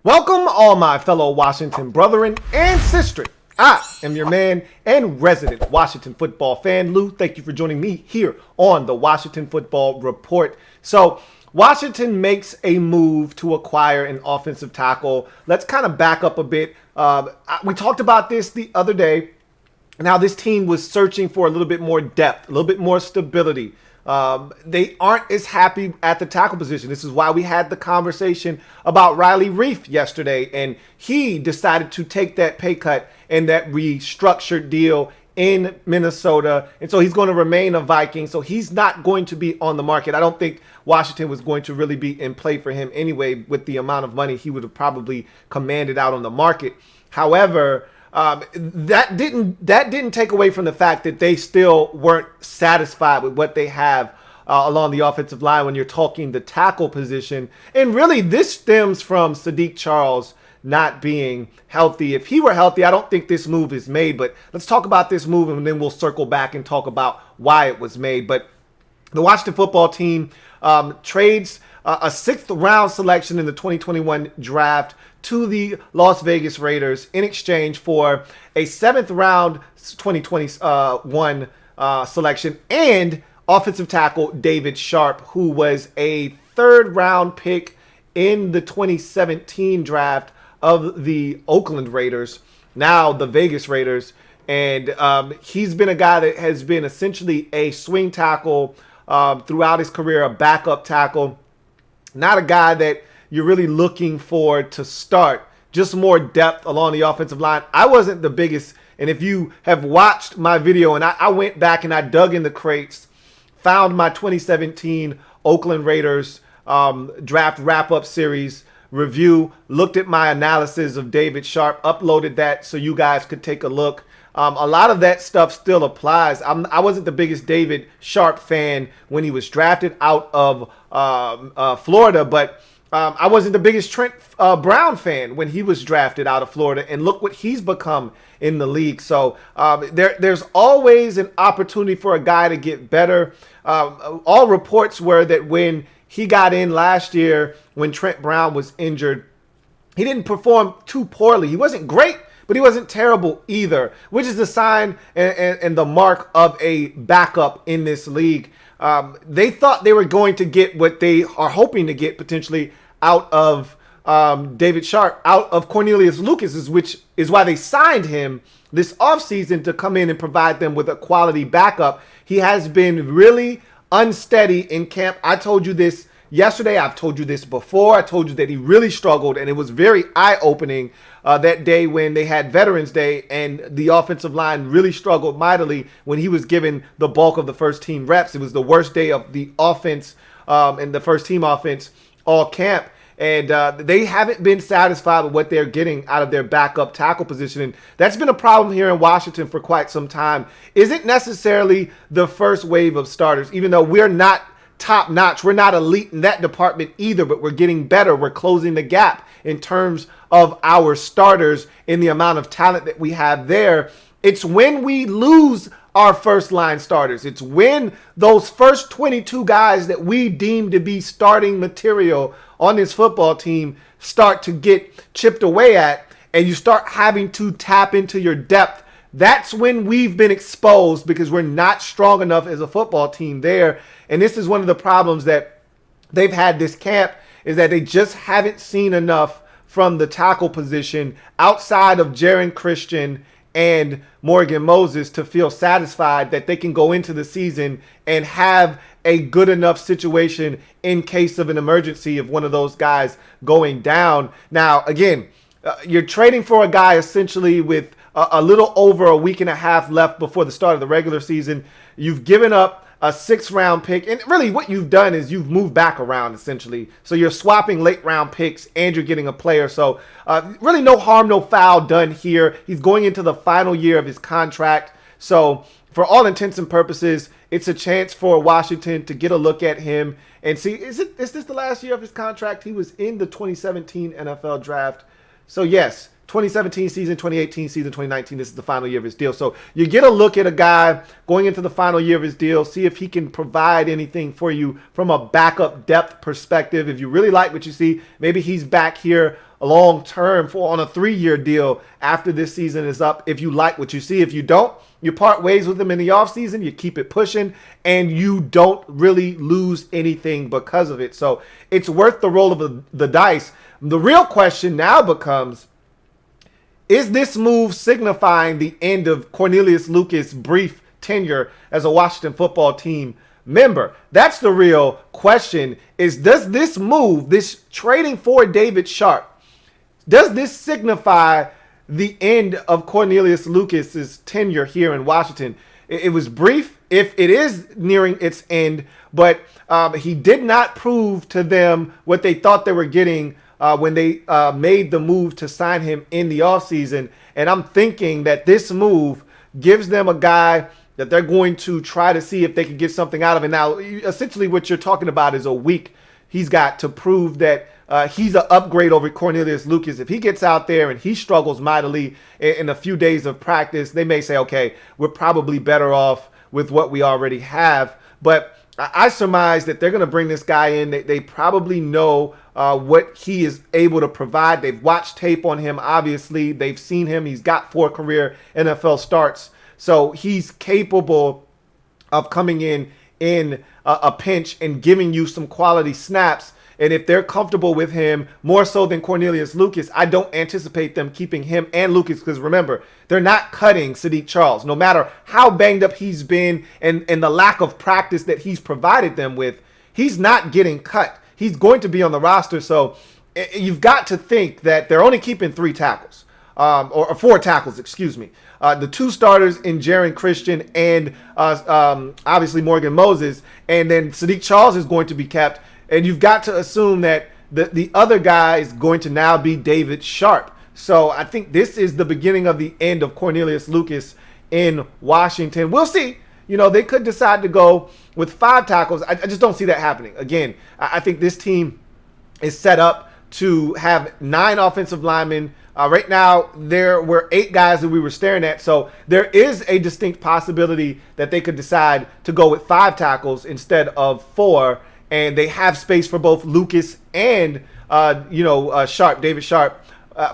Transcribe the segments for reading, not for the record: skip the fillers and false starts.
Welcome, all my fellow Washington brethren and sisters. I am your man and resident Washington football fan, Lou. Thank you for joining me here on the Washington Football Report. So, Washington makes a move to acquire an offensive tackle. Let's kind of back up a bit. We talked about this the other day, and how this team was searching for a little bit more depth, a little bit more stability. They aren't as happy at the tackle position. This is why we had the conversation about Riley Reiff yesterday, and he decided to take that pay cut and that restructured deal in Minnesota, and so he's going to remain a Viking, so he's not going to be on the market. I don't think Washington was going to really be in play for him anyway with the amount of money he would have probably commanded out on the market. However, that didn't take away from the fact that they still weren't satisfied with what they have along the offensive line when you're talking the tackle position. And really, this stems from Sadiq Charles not being healthy. If he were healthy, I don't think this move is made. But let's talk about this move, and then we'll circle back and talk about why it was made. But the Washington football team trades a sixth-round selection in the 2021 draft to the Las Vegas Raiders in exchange for a seventh-round 2021 selection and offensive tackle David Sharpe, who was a third-round pick in the 2017 draft of the Oakland Raiders, now the Vegas Raiders. And he's been a guy that has been essentially a swing tackle throughout his career, a backup tackle. Not a guy that you're really looking for to start, just more depth along the offensive line. I wasn't the biggest, and if you have watched my video, and I went back and I dug in the crates, found my 2017 Oakland Raiders draft wrap-up series review, looked at my analysis of David Sharpe, uploaded that so you guys could take a look. A lot of that stuff still applies. I wasn't the biggest David Sharpe fan when he was drafted out of Florida, but I wasn't the biggest Trent Brown fan when he was drafted out of Florida, and look what he's become in the league. So there's always an opportunity for a guy to get better. All reports were that when he got in last year, when Trent Brown was injured, he didn't perform too poorly. He wasn't great, but he wasn't terrible either, which is the sign and the mark of a backup in this league. They thought they were going to get what they are hoping to get potentially out of David Sharpe, out of Cornelius Lucas, which is why they signed him this offseason to come in and provide them with a quality backup. He has been really unsteady in camp. I told you this yesterday. I've told you this before. I told you that he really struggled, and it was very eye-opening that day when they had Veterans Day, and the offensive line really struggled mightily when he was given the bulk of the first-team reps. It was the worst day of the offense and the first-team offense all camp, and they haven't been satisfied with what they're getting out of their backup tackle position, and that's been a problem here in Washington for quite some time. Isn't necessarily the first wave of starters, even though we're not top notch. We're not elite in that department either, but we're getting better. We're closing the gap in terms of our starters in the amount of talent that we have there. It's when we lose our first line starters. It's when those first 22 guys that we deem to be starting material on this football team start to get chipped away at, and you start having to tap into your depth. That's when we've been exposed because we're not strong enough as a football team there. And this is one of the problems that they've had this camp, is that they just haven't seen enough from the tackle position outside of Jaron Christian and Morgan Moses to feel satisfied that they can go into the season and have a good enough situation in case of an emergency of one of those guys going down. Now, again, you're trading for a guy essentially with a little over a week and a half left before the start of the regular season. You've given up a sixth-round pick, and really what you've done is you've moved back around essentially. So you're swapping late-round picks and you're getting a player. So really no harm, no foul done here. He's going into the final year of his contract. So for all intents and purposes, it's a chance for Washington to get a look at him and see, is this the last year of his contract? He was in the 2017 NFL draft. So yes, 2017 season, 2018 season, 2019, this is the final year of his deal. So you get a look at a guy going into the final year of his deal, see if he can provide anything for you from a backup depth perspective. If you really like what you see, maybe he's back here long term on a 3-year deal after this season is up. If you like what you see, if you don't, you part ways with him in the offseason, you keep it pushing, and you don't really lose anything because of it. So it's worth the roll of the dice. The real question now becomes, is this move signifying the end of Cornelius Lucas' brief tenure as a Washington football team member? That's the real question, is does this move, this trading for David Sharpe, does this signify the end of Cornelius Lucas' tenure here in Washington? It was brief, if it is nearing its end, but he did not prove to them what they thought they were getting when they made the move to sign him in the offseason. And I'm thinking that this move gives them a guy that they're going to try to see if they can get something out of it. Now, essentially what you're talking about is a week he's got to prove that he's an upgrade over Cornelius Lucas. If he gets out there and he struggles mightily in a few days of practice, they may say, okay, we're probably better off with what we already have. But I surmise that they're going to bring this guy in. They probably know what he is able to provide. They've watched tape on him, obviously. They've seen him. He's got 4 career NFL starts. So he's capable of coming in a pinch and giving you some quality snaps. And if they're comfortable with him more so than Cornelius Lucas, I don't anticipate them keeping him and Lucas, because remember, they're not cutting Sadiq Charles. No matter how banged up he's been and the lack of practice that he's provided them with, he's not getting cut. He's going to be on the roster. So you've got to think that they're only keeping 3 tackles, or 4 tackles, excuse me. The 2 starters in Jaron Christian and obviously Morgan Moses. And then Sadiq Charles is going to be kept. And you've got to assume that the other guy is going to now be David Sharpe. So I think this is the beginning of the end of Cornelius Lucas in Washington. We'll see. You know, they could decide to go with 5 tackles. I just don't see that happening. Again, I think this team is set up to have 9 offensive linemen. Right now, there were 8 guys that we were staring at. So there is a distinct possibility that they could decide to go with 5 tackles instead of 4. And they have space for both Lucas and, Sharpe, David Sharpe,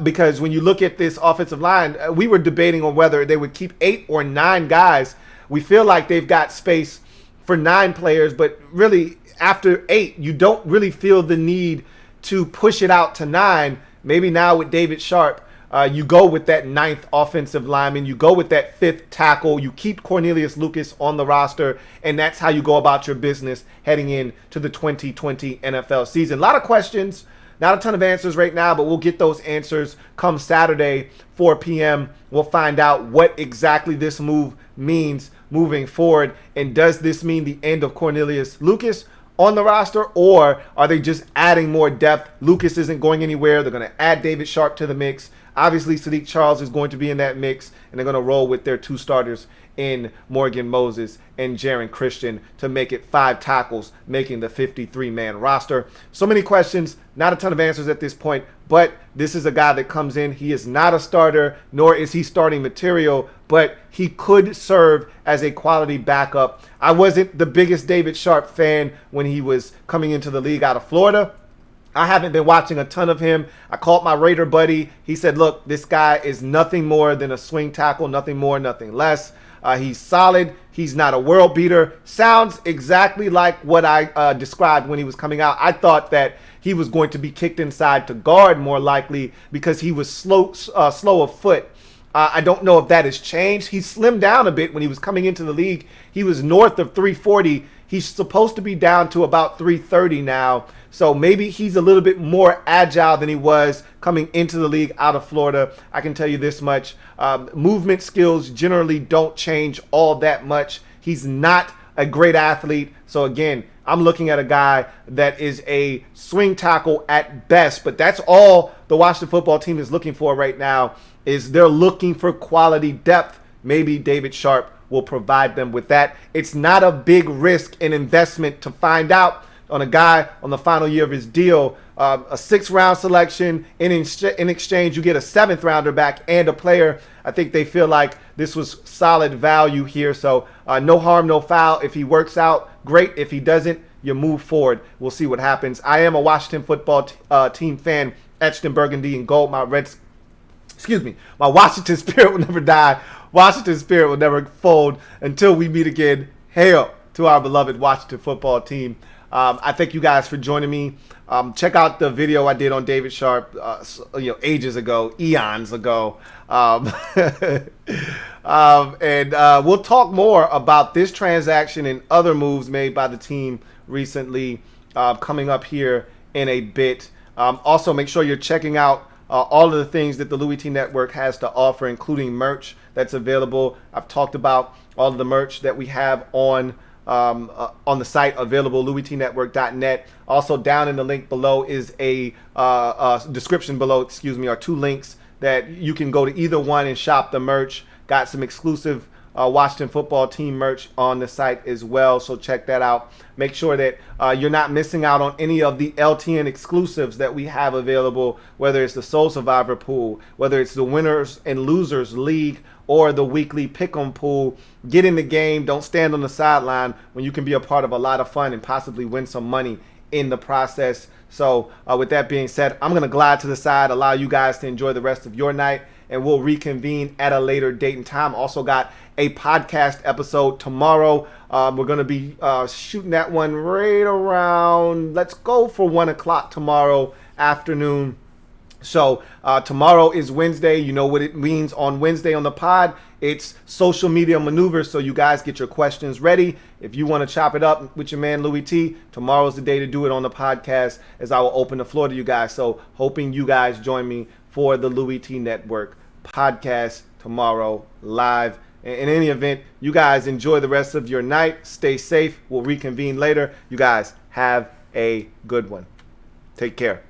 because when you look at this offensive line, we were debating on whether they would keep 8 or 9 guys. We feel like they've got space for 9 players, but really after 8, you don't really feel the need to push it out to 9. Maybe now with David Sharpe, you go with that 9th offensive lineman. You go with that 5th tackle. You keep Cornelius Lucas on the roster, and that's how you go about your business heading into the 2020 NFL season. A lot of questions, not a ton of answers right now, but we'll get those answers come Saturday, 4 p.m. We'll find out what exactly this move means moving forward, and does this mean the end of Cornelius Lucas on the roster, or are they just adding more depth? Lucas isn't going anywhere. They're going to add David Sharpe to the mix. Obviously, Sadiq Charles is going to be in that mix, and they're going to roll with their 2 starters in Morgan Moses and Jaron Christian to make it 5 tackles, making the 53-man roster. So many questions, not a ton of answers at this point, but this is a guy that comes in. He is not a starter, nor is he starting material, but he could serve as a quality backup. I wasn't the biggest David Sharpe fan when he was coming into the league out of Florida. I haven't been watching a ton of him. I called my Raider buddy. He said, look, this guy is nothing more than a swing tackle, nothing more, nothing less. He's solid. He's not a world beater. Sounds exactly like what I described when he was coming out. I thought that he was going to be kicked inside to guard more likely because he was slow of foot. I don't know if that has changed. He slimmed down a bit when he was coming into the league. He was north of 340. He's supposed to be down to about 330 now. So maybe he's a little bit more agile than he was coming into the league out of Florida. I can tell you this much. Movement skills generally don't change all that much. He's not a great athlete. So again, I'm looking at a guy that is a swing tackle at best. But that's all the Washington football team is looking for right now, is they're looking for quality depth. Maybe David Sharpe will provide them with that. It's not a big risk and investment to find out, on a guy on the final year of his deal, a 6th-round selection. In exchange, you get a 7th-rounder back and a player. I think they feel like this was solid value here. So no harm, no foul. If he works out, great. If he doesn't, you move forward. We'll see what happens. I am a Washington football team fan, etched in burgundy and gold. My Washington spirit will never die. Washington spirit will never fold until we meet again. Hail to our beloved Washington football team. I thank you guys for joining me. Check out the video I did on David Sharpe, ages ago, eons ago. And we'll talk more about this transaction and other moves made by the team recently coming up here in a bit. Also, make sure you're checking out all of the things that the Louie T Network has to offer, including merch that's available. I've talked about all of the merch that we have on the site available, LouieTeeNetwork.net. Also, down in the link below is a description below, are 2 links that you can go to either one and shop the merch. Got some exclusive Washington football team merch on the site as well, so check that out. Make sure that you're not missing out on any of the LTN exclusives that we have available, whether it's the Soul Survivor pool, whether it's the Winners and Losers League, or the weekly pick'em pool. Get in the game. Don't stand on the sideline when you can be a part of a lot of fun and possibly win some money in the process. So with that being said, I'm going to glide to the side, allow you guys to enjoy the rest of your night, and we'll reconvene at a later date and time. Also got a podcast episode tomorrow. We're going to be shooting that one right around, let's go for 1 o'clock tomorrow afternoon. So tomorrow is Wednesday. You know what it means on Wednesday on the pod. It's social media maneuvers, so you guys get your questions ready. If you want to chop it up with your man Louie T, tomorrow's the day to do it on the podcast, as I will open the floor to you guys. So hoping you guys join me for the Louie T Network podcast tomorrow live. In any event, you guys enjoy the rest of your night. Stay safe. We'll reconvene later. You guys have a good one. Take care.